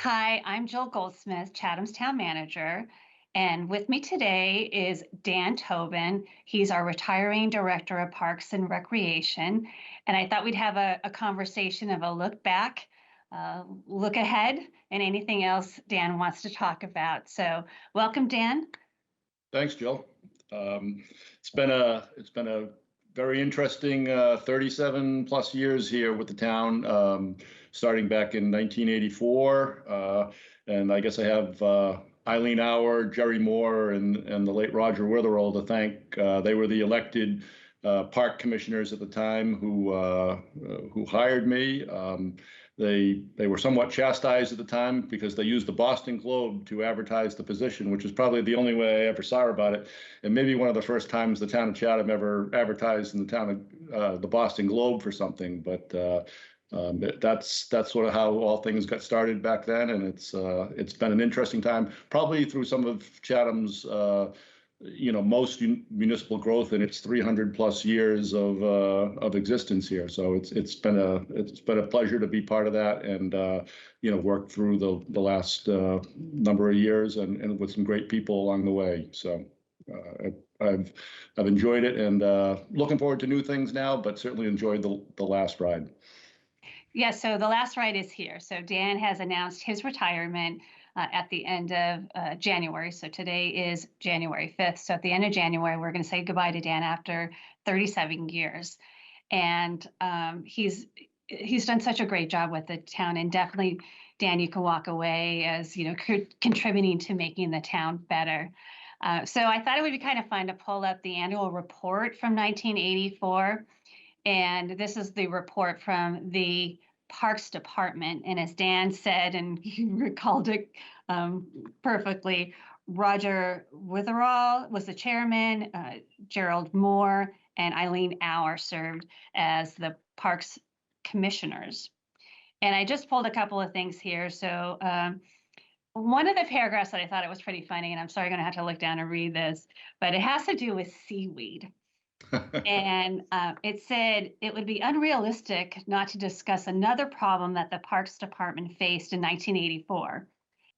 Hi, I'm Jill Goldsmith, Chatham's town manager. And with me today is Dan Tobin. He's our retiring director of Parks and Recreation. And I thought we'd have a conversation of a look back, look ahead, and anything else Dan wants to talk about. So welcome, Dan. Thanks, Jill. It's been a very interesting 37 plus years here with the town, starting back in 1984. And I guess I have Eileen Hour, Jerry Moore, and the late Roger Witherell to thank. They were the elected park commissioners at the time who hired me. They were somewhat chastised at the time because they used the Boston Globe to advertise the position, which is probably the only way I ever saw about it, and maybe one of the first times the town of Chatham ever advertised in the town of the Boston Globe for something. But that's sort of how all things got started back then, and it's been an interesting time, probably through some of Chatham's most municipal growth in its 300 plus years of existence here. So it's been a pleasure to be part of that, and work through the last number of years and with some great people along the way. So I've enjoyed it, and looking forward to new things now, but certainly enjoyed the last ride. Yeah, so the last ride is here. So Dan has announced his retirement at the end of January. So today is January 5th. So at the end of January, we're going to say goodbye to Dan after 37 years. And he's done such a great job with the town. And definitely, Dan, you can walk away as, contributing to making the town better. So I thought it would be kind of fun to pull up the annual report from 1984. And this is the report from the Parks Department. And as Dan said, and you recalled it perfectly, Roger Witherell was the chairman, Gerald Moore and Eileen Hour served as the Parks Commissioners. And I just pulled a couple of things here. So one of the paragraphs that I thought it was pretty funny, and I'm sorry, I'm going to have to look down and read this, but it has to do with seaweed. And it said it would be unrealistic not to discuss another problem that the Parks Department faced in 1984,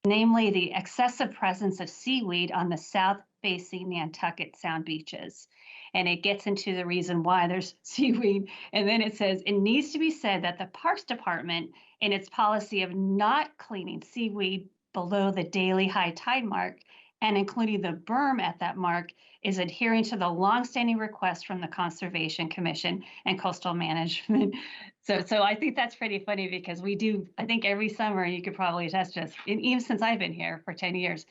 namely the excessive presence of seaweed on the south-facing Nantucket Sound beaches. And it gets into the reason why there's seaweed. And then it says, it needs to be said that the Parks Department, in its policy of not cleaning seaweed below the daily high tide mark, and including the berm at that mark, is adhering to the longstanding request from the Conservation Commission and Coastal Management. So I think that's pretty funny because we do, I think every summer, you could probably attest to this, and even since I've been here for 10 years,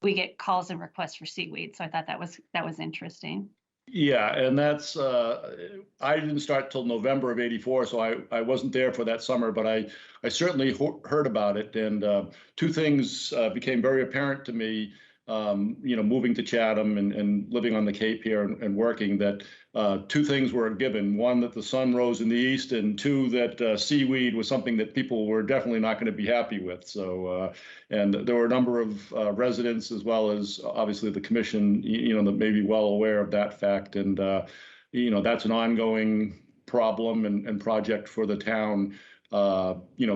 we get calls and requests for seaweed. So I thought that was interesting. Yeah, and that's I didn't start till November of '84, so I wasn't there for that summer, but I certainly heard about it, and two things became very apparent to me. Moving to Chatham and living on the Cape here and working, that two things were given. One, that the sun rose in the east, and two, that seaweed was something that people were definitely not going to be happy with. So, and there were a number of residents, as well as obviously the commission, that may be well aware of that fact. And, that's an ongoing problem and project for the town.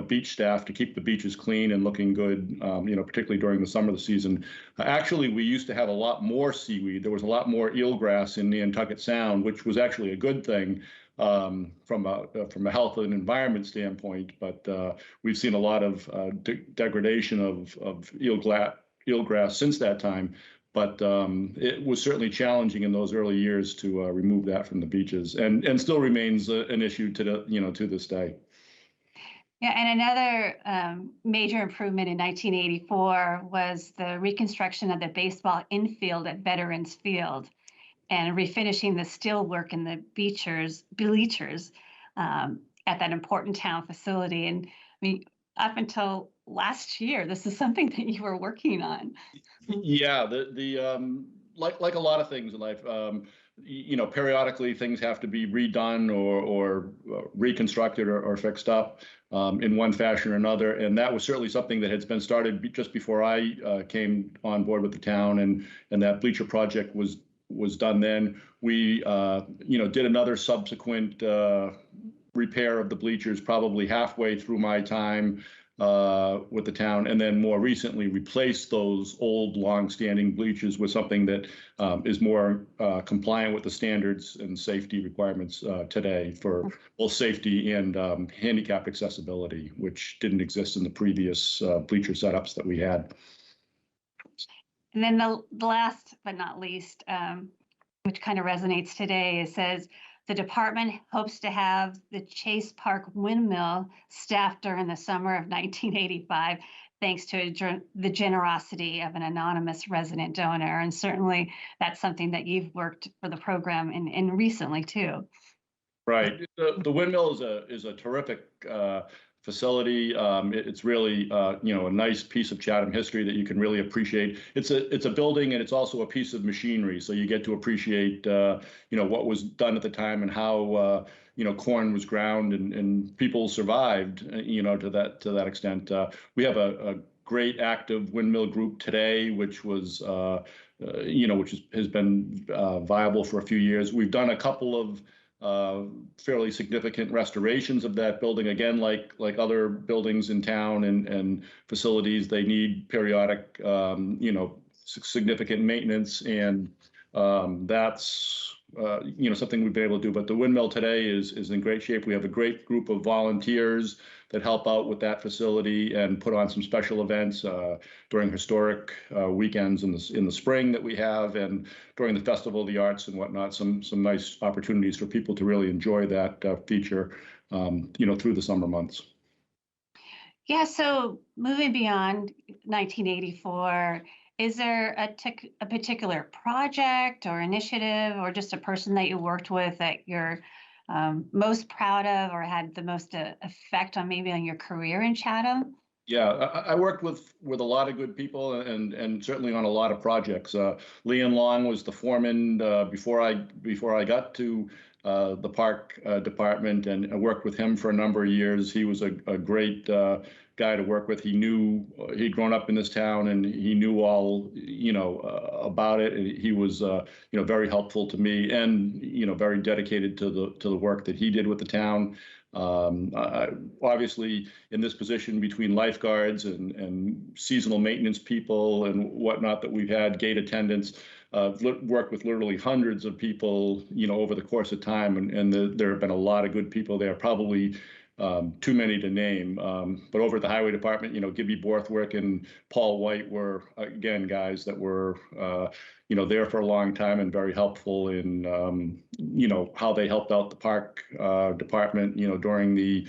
Beach staff to keep the beaches clean and looking good, particularly during the summer season. Actually, we used to have a lot more seaweed. There was a lot more eelgrass in the Nantucket Sound, which was actually a good thing from a health and environment standpoint. But we've seen a lot of degradation of eelgrass since that time. But it was certainly challenging in those early years to remove that from the beaches, and still remains an issue to this day. Yeah, and another major improvement in 1984 was the reconstruction of the baseball infield at Veterans Field and refinishing the steelwork in the bleachers at that important town facility. And I mean, up until last year, this is something that you were working on. Yeah, like a lot of things in life, periodically things have to be redone or reconstructed or fixed up in one fashion or another. And that was certainly something that had been started just before I came on board with the town, and that bleacher project was done then. We, did another subsequent repair of the bleachers probably halfway through my time. with the town, and then more recently replaced those old long-standing bleachers with something that is more compliant with the standards and safety requirements today for both safety and handicap accessibility, which didn't exist in the previous bleacher setups that we had. And then the last but not least, which kind of resonates today, it says, the department hopes to have the Chase Park windmill staffed during the summer of 1985, thanks to the generosity of an anonymous resident donor. And certainly that's something that you've worked for the program in recently too. Right. The windmill is a terrific facility. It's really a nice piece of Chatham history that you can really appreciate. It's a building, and it's also a piece of machinery, so you get to appreciate what was done at the time and how corn was ground and people survived to that extent. We have a great active windmill group today, which was has been viable for a few years. We've done a couple of fairly significant restorations of that building. Again, like other buildings in town and facilities, they need periodic, significant maintenance, and that's something we've been able to do. But the windmill today is in great shape. We have a great group of volunteers that help out with that facility and put on some special events during historic weekends in the spring that we have, and during the Festival of the Arts and whatnot. Some nice opportunities for people to really enjoy that feature, through the summer months. Yeah. So moving beyond 1984. Is there a particular project or initiative or just a person that you worked with that you're most proud of or had the most effect on maybe on your career in Chatham? Yeah, I worked with a lot of good people and certainly on a lot of projects. Leon Long was the foreman before I got to the park department, and I worked with him for a number of years. He was a great guy to work with. He'd grown up in this town, and he knew all about it. And he was very helpful to me, and very dedicated to the work that he did with the town. Obviously, in this position between lifeguards and seasonal maintenance people and whatnot that we've had, gate attendants, worked with literally hundreds of people, over the course of time, and there have been a lot of good people there. Probably too many to name. But over at the highway department, Gibby Borthwick and Paul White were, again, guys that were, there for a long time and very helpful in, how they helped out the park department, during the,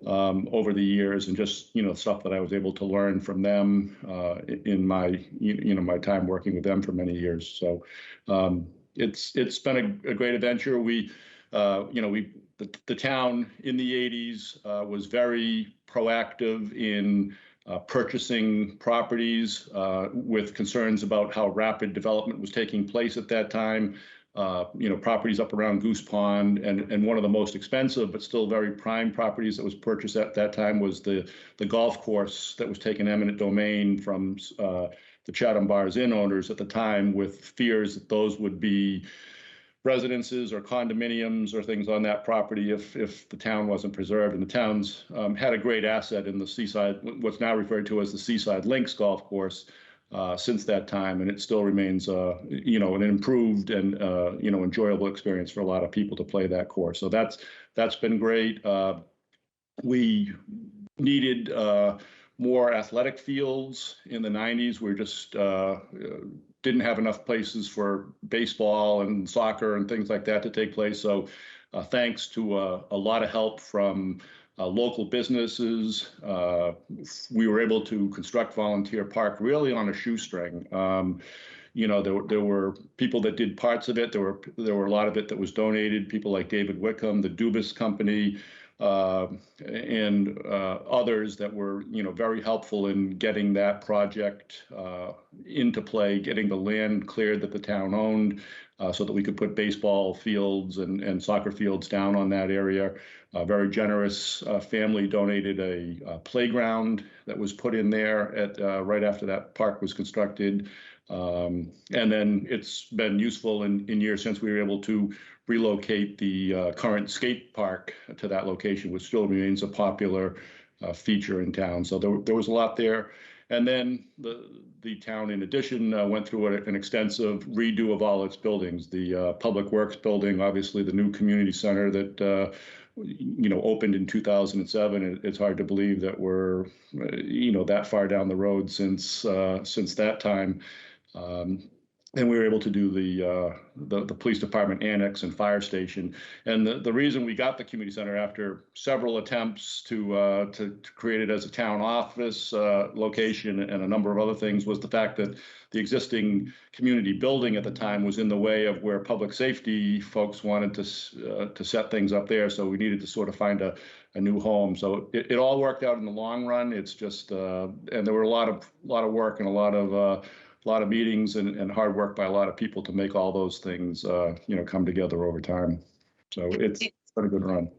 over the years, and just, stuff that I was able to learn from them in my, my time working with them for many years. So it's been a great adventure. The town in the 80s was very proactive in purchasing properties with concerns about how rapid development was taking place at that time. Properties up around Goose Pond, and one of the most expensive but still very prime properties that was purchased at that time was the golf course that was taken eminent domain from the Chatham Bars Inn owners at the time, with fears that those would be residences or condominiums or things on that property if the town wasn't preserved. And the town's had a great asset in the Seaside, what's now referred to as the Seaside Links golf course, since that time, and it still remains an improved and enjoyable experience for a lot of people to play that course. So that's been great. We needed more athletic fields in the 90s. We just didn't have enough places for baseball and soccer and things like that to take place. So thanks to a lot of help from local businesses, we were able to construct Volunteer Park really on a shoestring. There were people that did parts of it. There were a lot of it that was donated. People like David Wickham, the Dubas Company, and others that were, very helpful in getting that project into play, getting the land cleared that the town owned, so that we could put baseball fields and soccer fields down on that area. A very generous family donated a playground that was put in there right after that park was constructed. And then it's been useful in years since we were able to relocate the current skate park to that location, which still remains a popular feature in town. So there was a lot there. And then the town, in addition, went through an extensive redo of all its buildings. The Public Works building, obviously the new community center that opened in 2007. It's hard to believe that we're that far down the road since that time. And we were able to do the police department annex and fire station. And the reason we got the community center after several attempts to create it as a town office location and a number of other things was the fact that the existing community building at the time was in the way of where public safety folks wanted to set things up there. So we needed to sort of find a new home. So it all worked out in the long run. It's just and there were a lot of work and a lot of meetings and hard work by a lot of people to make all those things, come together over time. So it's been a good run.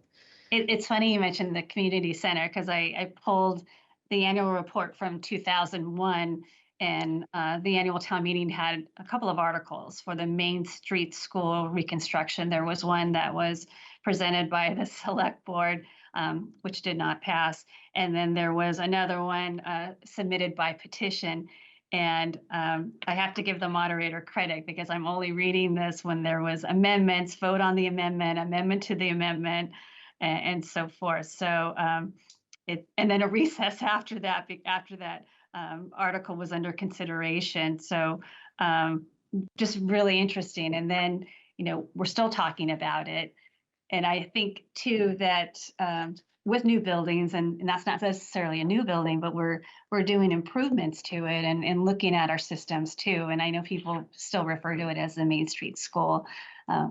It's funny you mentioned the community center because I pulled the annual report from 2001, and the annual town meeting had a couple of articles for the Main Street School reconstruction. There was one that was presented by the select board, which did not pass. And then there was another one submitted by petition. And I have to give the moderator credit because I'm only reading this when there was amendments, vote on the amendment, amendment to the amendment, and so forth. So and then a recess after that article was under consideration. So just really interesting. And then, we're still talking about it. And I think too that with new buildings, and that's not necessarily a new building, but we're doing improvements to it and looking at our systems too. And I know people still refer to it as the Main Street School,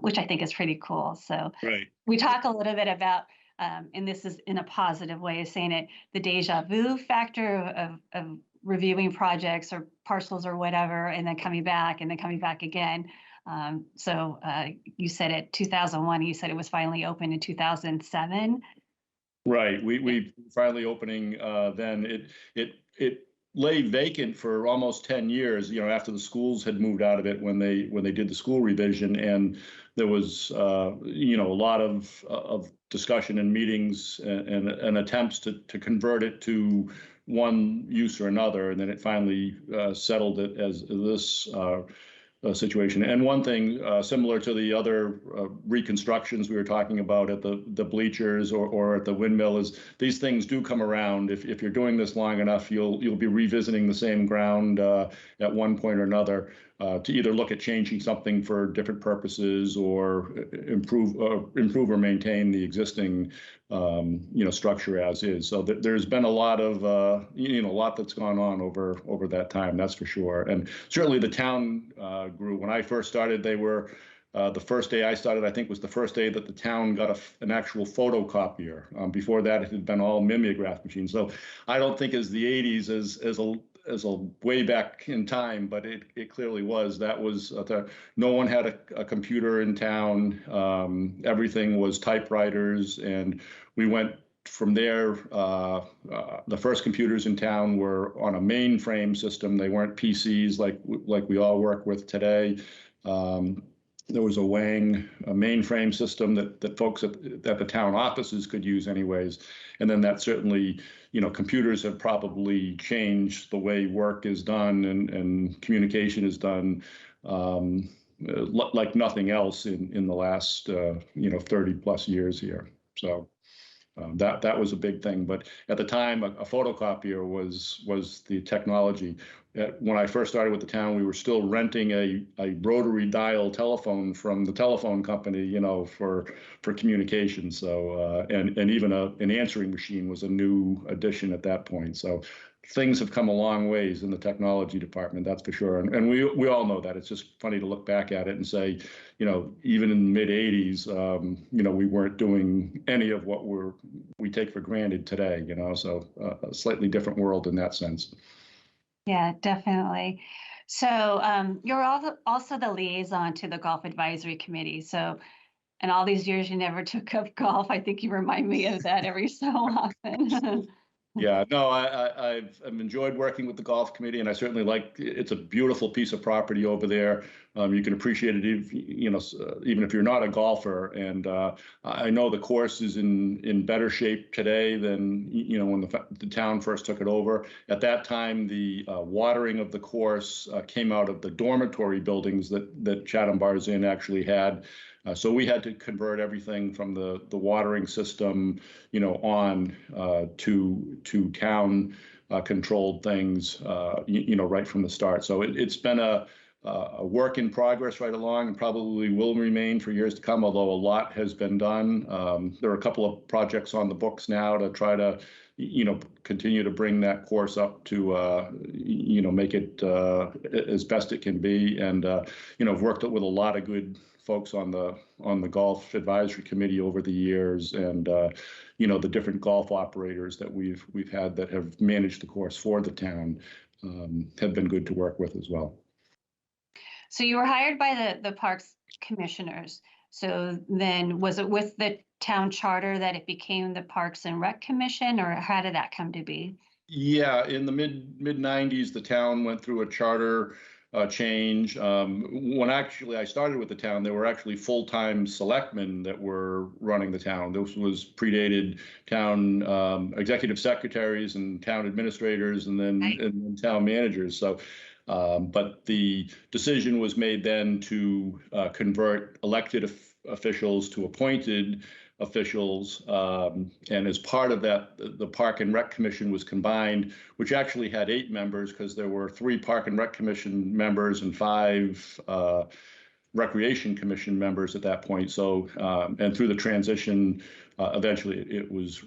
which I think is pretty cool. So right. We talk a little bit about, and this is in a positive way of saying it, the deja vu factor of reviewing projects or parcels or whatever, and then coming back again. So you said it 2001, you said it was finally open in 2007. Right. We finally opening then. It lay vacant for almost 10 years, after the schools had moved out of it when they did the school revision, and there was a lot of discussion and meetings and attempts to convert it to one use or another, and then it finally settled it as this situation. And one thing similar to the other reconstructions we were talking about at the bleachers or at the windmill is these things do come around. If you're doing this long enough, you'll be revisiting the same ground at one point or another to either look at changing something for different purposes or improve or maintain the existing structure as is. So there's been a lot of a lot that's gone on over that time, that's for sure. And certainly the town grew. When I first started, they were the first day I started, I think, was the first day that the town got an actual photocopier. Before that, it had been all mimeograph machines. So I don't think as the 80s as a way back in time, but it clearly was. That was no one had a computer in town. Everything was typewriters, and we went from there. The first computers in town were on a mainframe system. They weren't PCs like we all work with today. There was a mainframe system that folks at the town offices could use anyways. And then that certainly, computers have probably changed the way work is done and communication is done like nothing else in the last, 30 plus years here. So that was a big thing. But at the time, a photocopier was the technology. When I first started with the town, we were still renting a rotary dial telephone from the telephone company, for communication. So and even an answering machine was a new addition at that point. So things have come a long ways in the technology department, that's for sure. And we all know that. It's just funny to look back at it and say, even in the mid 80s, we weren't doing any of what we take for granted today, so a slightly different world in that sense. Yeah, definitely. So you're also the liaison to the Golf Advisory Committee. So in all these years, you never took up golf. I think you remind me of that every so often. Yeah, no, I've enjoyed working with the golf committee, and I certainly like. It's a beautiful piece of property over there. You can appreciate it, if, even if you're not a golfer. And I know the course is in better shape today than when the town first took it over. At that time, the watering of the course came out of the dormitory buildings that Chatham Bars Inn actually had. So we had to convert everything from the watering system, on to town controlled things, right from the start. So it's been a work in progress right along, and probably will remain for years to come, although a lot has been done. There are a couple of projects on the books now to try to continue to bring that course up to, make it as best it can be. And, I've worked with a lot of good folks on the golf advisory committee over the years, and, the different golf operators that we've had that have managed the course for the town have been good to work with as well. So you were hired by the Parks Commissioners. So then was it with the town charter that it became the Parks and Rec Commission, or how did that come to be? Yeah, in the mid 90s, the town went through a charter change. When actually I started with the town, there were actually full-time selectmen that were running the town. This was predated town executive secretaries and town administrators, and then and town managers. So, but the decision was made then to convert elected officials to appointed officials, and as part of that, the Park and Rec Commission was combined, which actually had 8 members, because there were 3 Park and Rec Commission members and 5 Recreation Commission members at that point. So, and through the transition, eventually it was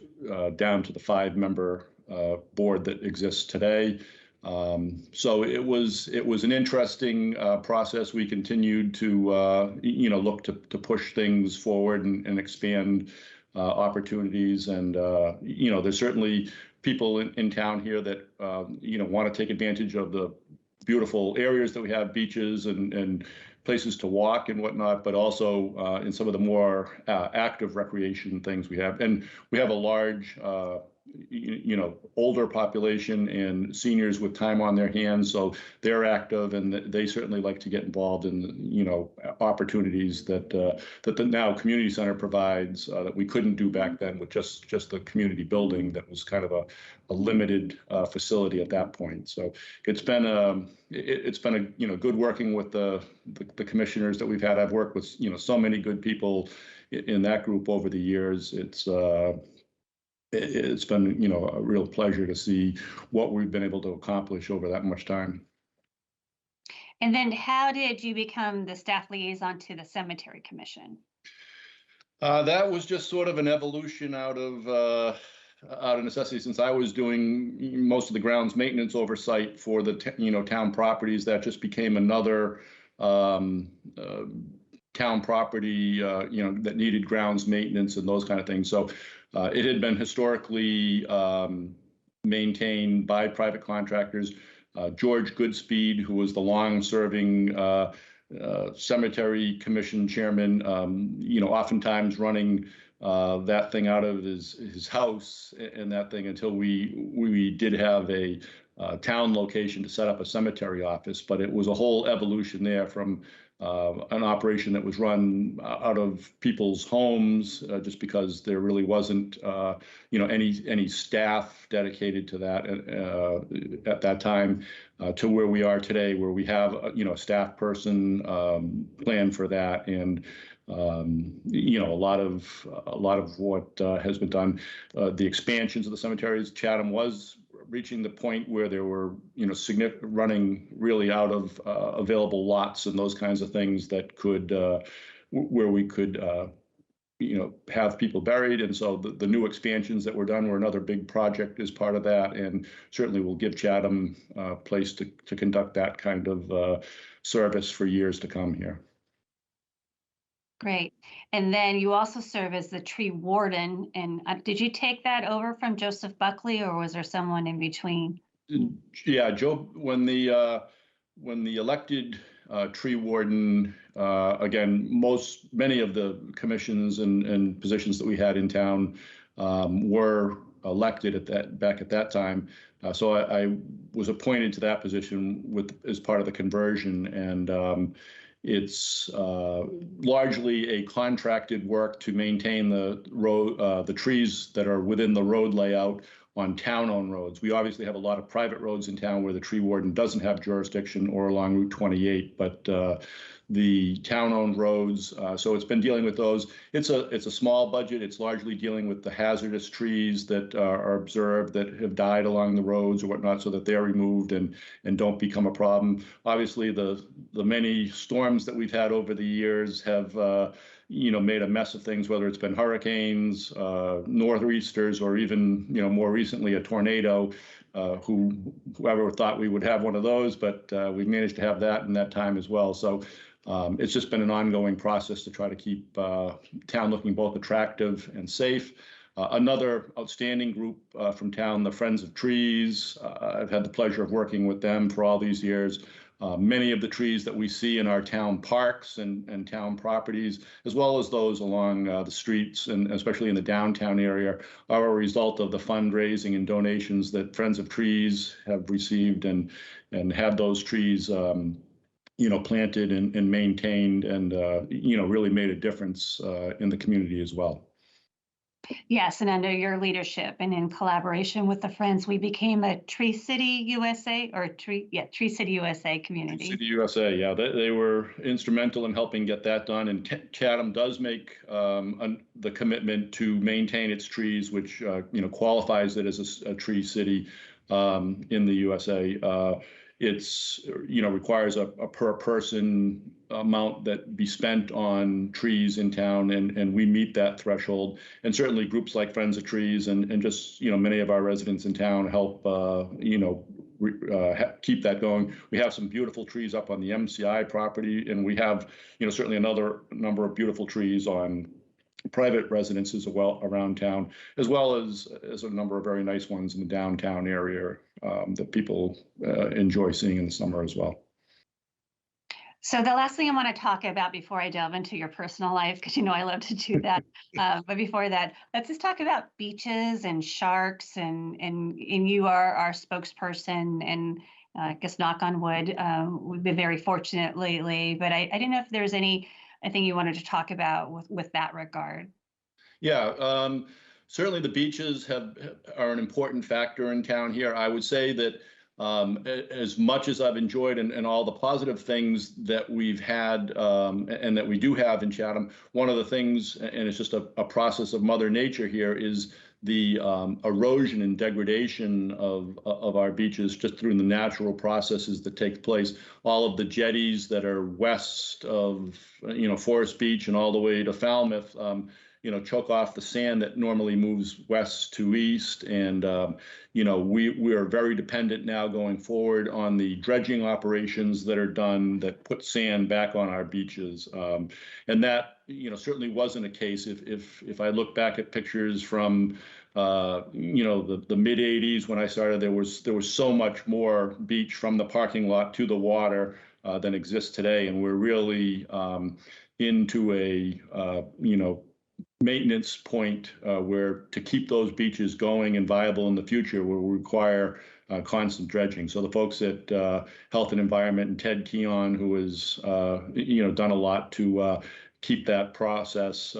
down to the 5-member board that exists today. So it was an interesting process. We continued to look to push things forward and expand opportunities. And there's certainly people in town here that want to take advantage of the beautiful areas that we have, beaches and places to walk and whatnot, but also in some of the more active recreation things we have. And we have a large older population and seniors with time on their hands, so they're active, and they certainly like to get involved in opportunities that the now community center provides that we couldn't do back then with just the community building that was kind of a limited facility at that point. So it's been a good working with the commissioners that we've had. I've worked with so many good people in that group over the years. It's been a real pleasure to see what we've been able to accomplish over that much time. And then how did you become the staff liaison to the Cemetery Commission? That was just sort of an evolution out of necessity, since I was doing most of the grounds maintenance oversight for the town properties. That just became another town property that needed grounds maintenance and those kind of things. So it had been historically maintained by private contractors. George Goodspeed, who was the long-serving Cemetery Commission chairman, oftentimes running that thing out of his house and that thing, until we did have a town location to set up a cemetery office. But it was a whole evolution there from an operation that was run out of people's homes, just because there really wasn't, any staff dedicated to that at that time, to where we are today, where we have, a staff person planned for that, and a lot of what has been done. The expansions of the cemeteries. Chatham was reaching the point where there were, running really out of available lots and those kinds of things that could, where we could, have people buried. And so the new expansions that were done were another big project as part of that, and certainly will give Chatham a place to conduct that kind of service for years to come here. Great. And then you also serve as the tree warden. And did you take that over from Joseph Buckley, or was there someone in between? Yeah, Joe, when the elected tree warden, again, many of the commissions and positions that we had in town were elected back at that time. So I was appointed to that position as part of the conversion, and it's largely a contracted work to maintain the road, the trees that are within the road layout on town-owned roads. We obviously have a lot of private roads in town where the tree warden doesn't have jurisdiction, or along Route 28, but the town-owned roads. So it's been dealing with those. It's a small budget. It's largely dealing with the hazardous trees that are observed that have died along the roads or whatnot, so that they're removed and don't become a problem. Obviously, the many storms that we've had over the years have made a mess of things, whether it's been hurricanes, nor'easters, or even more recently a tornado. Whoever thought we would have one of those, but we've managed to have that in that time as well. So it's just been an ongoing process to try to keep town looking both attractive and safe. Another outstanding group from town, the Friends of Trees. I've had the pleasure of working with them for all these years. Many of the trees that we see in our town parks and town properties, as well as those along the streets, and especially in the downtown area, are a result of the fundraising and donations that Friends of Trees have received, and had those trees planted and maintained, and really made a difference in the community as well. Yes, and under your leadership and in collaboration with the Friends, we became a Tree City USA, or Tree City USA community. City USA, yeah, they were instrumental in helping get that done. And Chatham does make the commitment to maintain its trees, which qualifies it as a tree city in the USA. It's requires a per person amount that be spent on trees in town, and we meet that threshold. And certainly groups like Friends of Trees and just many of our residents in town help keep that going. We have some beautiful trees up on the MCI property, and we have certainly another number of beautiful trees on private residences around town, as well as a number of very nice ones in the downtown area that people enjoy seeing in the summer as well. So the last thing I want to talk about before I delve into your personal life, because I love to do that. But before that, let's just talk about beaches and sharks, and you are our spokesperson, and I guess knock on wood, we've been very fortunate lately. But I didn't know if there's anything you wanted to talk about with that regard. Yeah, certainly the beaches are an important factor in town here. I would say that as much as I've enjoyed and all the positive things that we've had and that we do have in Chatham, one of the things, and it's just a process of Mother Nature here, is the erosion and degradation of our beaches just through the natural processes that take place. All of the jetties that are west of Forest Beach and all the way to Falmouth, choke off the sand that normally moves west to east. And, we are very dependent now going forward on the dredging operations that are done that put sand back on our beaches. And that, certainly wasn't a case. If I look back at pictures from, the mid 80s when I started, there was so much more beach from the parking lot to the water than exists today. And we're really into a, maintenance point where to keep those beaches going and viable in the future will require constant dredging. So the folks at Health and Environment and Ted Keon, who has done a lot to keep that process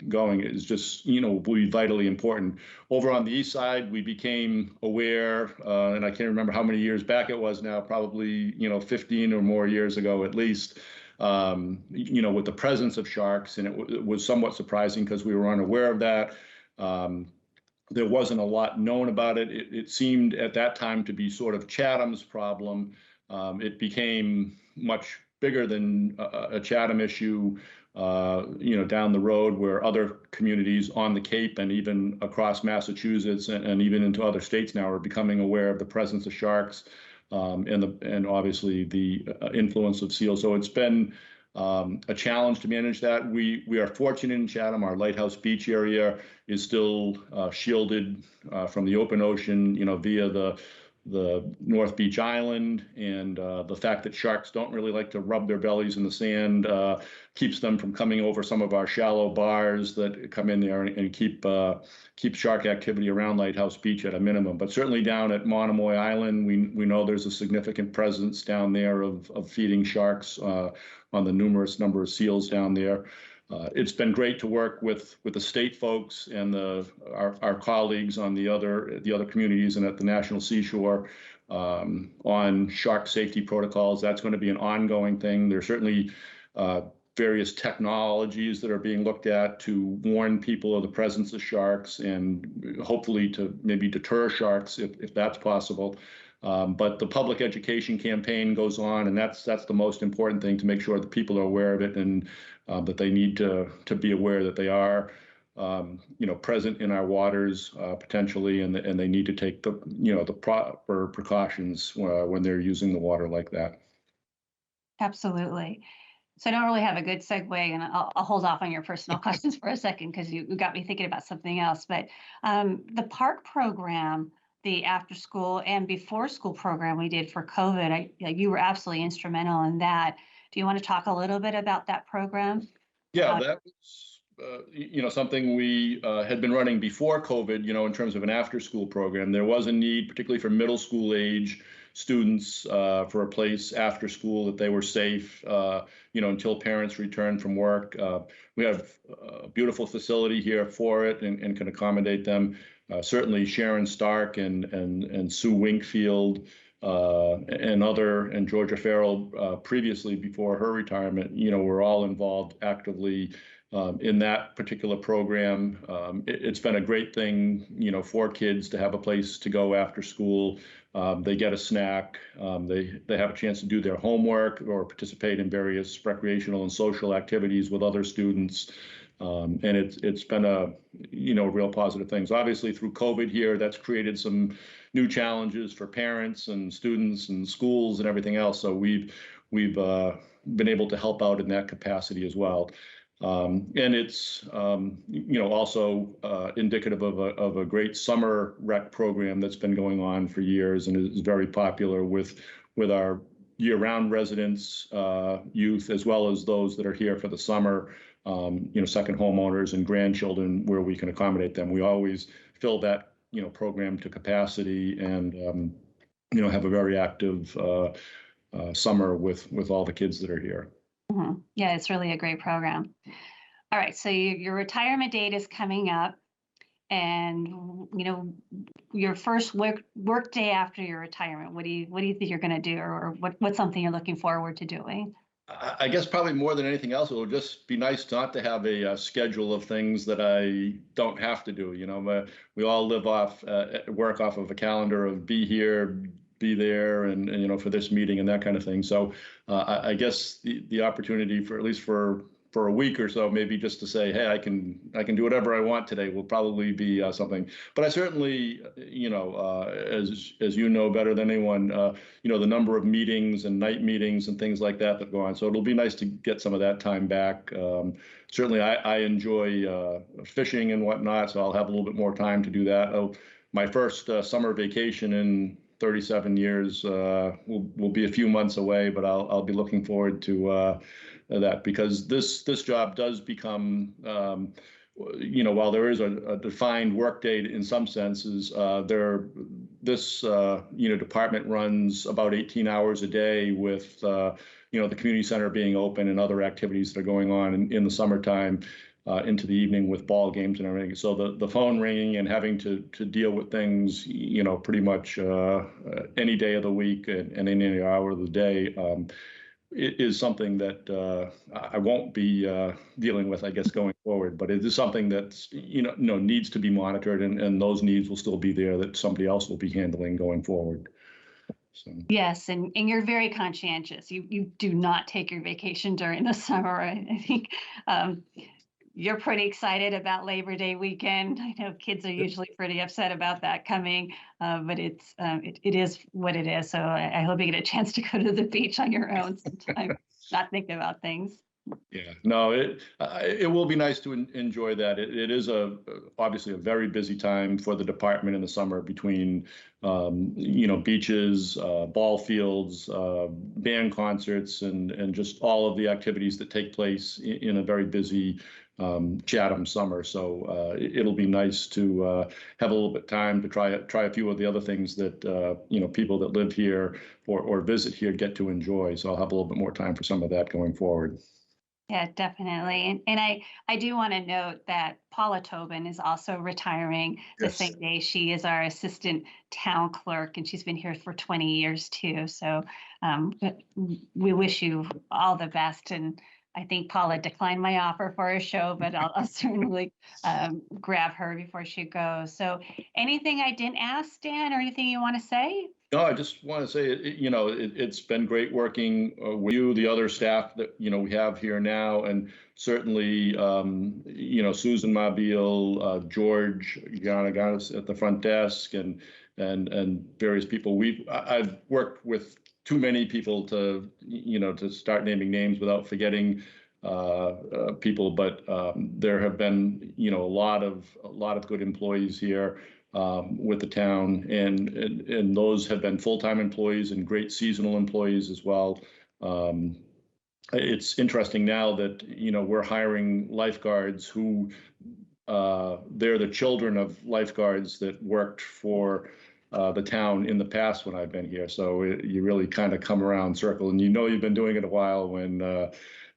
going, is just will be vitally important. Over on the east side, we became aware, and I can't remember how many years back it was now, probably 15 or more years ago at least. With the presence of sharks, and it was somewhat surprising because we were unaware of that. There wasn't a lot known about it. It seemed at that time to be sort of Chatham's problem. It became much bigger than a Chatham issue, down the road, where other communities on the Cape and even across Massachusetts and even into other states now are becoming aware of the presence of sharks. And obviously the influence of seals. So it's been a challenge to manage that. We are fortunate in Chatham. Our Lighthouse Beach area is still shielded from the open ocean, via the the North Beach Island, and the fact that sharks don't really like to rub their bellies in the sand keeps them from coming over some of our shallow bars that come in there and keep shark activity around Lighthouse Beach at a minimum. But certainly down at Monomoy Island, we know there's a significant presence down there of feeding sharks on the numerous number of seals down there. It's been great to work with the state folks and our colleagues on the other communities and at the National Seashore on shark safety protocols. That's going to be an ongoing thing. There's certainly various technologies that are being looked at to warn people of the presence of sharks and hopefully to maybe deter sharks if that's possible. But the public education campaign goes on, and that's the most important thing, to make sure that people are aware of it and that they need to be aware that they are, present in our waters potentially, and they need to take the proper precautions when they're using the water like that. Absolutely. So I don't really have a good segue, and I'll hold off on your personal questions for a second because you got me thinking about something else. But the park program, the after school and before school program we did for COVID, you were absolutely instrumental in that. Do you want to talk a little bit about that program? Yeah, that was something we had been running before COVID, in terms of an after school program. There was a need, particularly for middle school age students, for a place after school that they were safe, until parents returned from work. We have a beautiful facility here for it and can accommodate them. Certainly Sharon Stark and Sue Winkfield and Georgia Farrell previously, before her retirement, were all involved actively in that particular program. It's been a great thing, for kids to have a place to go after school. They get a snack. They have a chance to do their homework or participate in various recreational and social activities with other students. And it's been a real positive things. Obviously, through COVID here, that's created some new challenges for parents and students and schools and everything else. So we've been able to help out in that capacity as well. And it's also indicative of a great summer rec program that's been going on for years and is very popular with our year-round residents, youth, as well as those that are here for the summer. Second homeowners and grandchildren, where we can accommodate them. We always fill that, program to capacity and, have a very active summer with all the kids that are here. Mm-hmm. Yeah, it's really a great program. All right, so your retirement date is coming up, and your first work day after your retirement. What do you think you're going to do, or what's something you're looking forward to doing? I guess probably more than anything else, it will just be nice not to have a schedule of things that I don't have to do. We all live work off of a calendar of be here, be there, and for this meeting and that kind of thing. So I guess the opportunity for, at least for a week or so, maybe just to say, hey, I can do whatever I want today, will probably be something. But I certainly, as you know better than anyone, the number of meetings and night meetings and things like that go on. So it'll be nice to get some of that time back. Certainly, I enjoy fishing and whatnot, so I'll have a little bit more time to do that. My first summer vacation in 37 years will be a few months away, but I'll be looking forward to that, because this job does become, while there is a defined work day in some senses, this department runs about 18 hours a day with the community center being open and other activities that are going on in the summertime into the evening with ball games and everything. So the phone ringing and having to deal with things, pretty much any day of the week and any hour of the day. It is something that I won't be dealing with, I guess, going forward. But it is something that's needs to be monitored, and those needs will still be there that somebody else will be handling going forward. So. Yes, and you're very conscientious. You do not take your vacation during the summer. I think you're pretty excited about Labor Day weekend. I know kids are usually pretty upset about that coming, but it is what it is. So I hope you get a chance to go to the beach on your own sometime, not think about things. Yeah, no, it will be nice to enjoy that. It is obviously a very busy time for the department in the summer between beaches, ball fields, band concerts, and just all of the activities that take place in a very busy Chatham summer. So it'll be nice to have a little bit of time to try a few of the other things that people that live here or visit here get to enjoy. So I'll have a little bit more time for some of that going forward. Yeah, definitely. And I do want to note that Paula Tobin is also retiring the Yes. same day. She is our assistant town clerk, and she's been here for 20 years too. So we wish you all the best. And I think Paula declined my offer for a show, but I'll certainly grab her before she goes. So anything I didn't ask, Dan, or anything you want to say? No, I just want to say, it's been great working with you, the other staff that, we have here now, and certainly, Susan Mobile, George Yanaganis at the front desk, and various people. I've worked with too many people to, to start naming names without forgetting people, but there have been, a lot of good employees here with the town, and those have been full-time employees and great seasonal employees as well. It's interesting now that we're hiring lifeguards who they're the children of lifeguards that worked for the town in the past when I've been here. So you really kind of come around circle, and you've been doing it a while when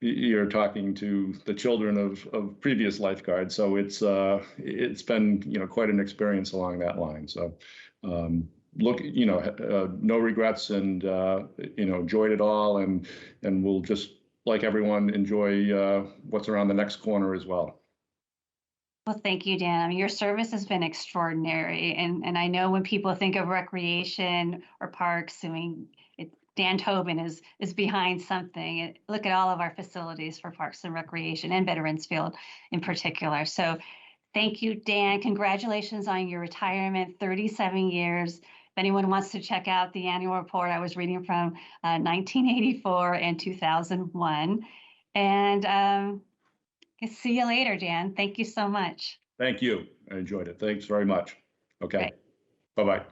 you're talking to the children of previous lifeguards. So it's been quite an experience along that line. So no regrets, and enjoyed it all, and we'll just, like everyone, enjoy what's around the next corner as well. Well, thank you, Dan. I mean, your service has been extraordinary. And I know when people think of recreation or parks, I mean, Dan Tobin is behind something. Look at all of our facilities for parks and recreation, and Veterans Field in particular. So thank you, Dan. Congratulations on your retirement, 37 years. If anyone wants to check out the annual report, I was reading from 1984 and 2001. And see you later, Dan. Thank you so much. Thank you. I enjoyed it. Thanks very much. Okay. Right. Bye-bye.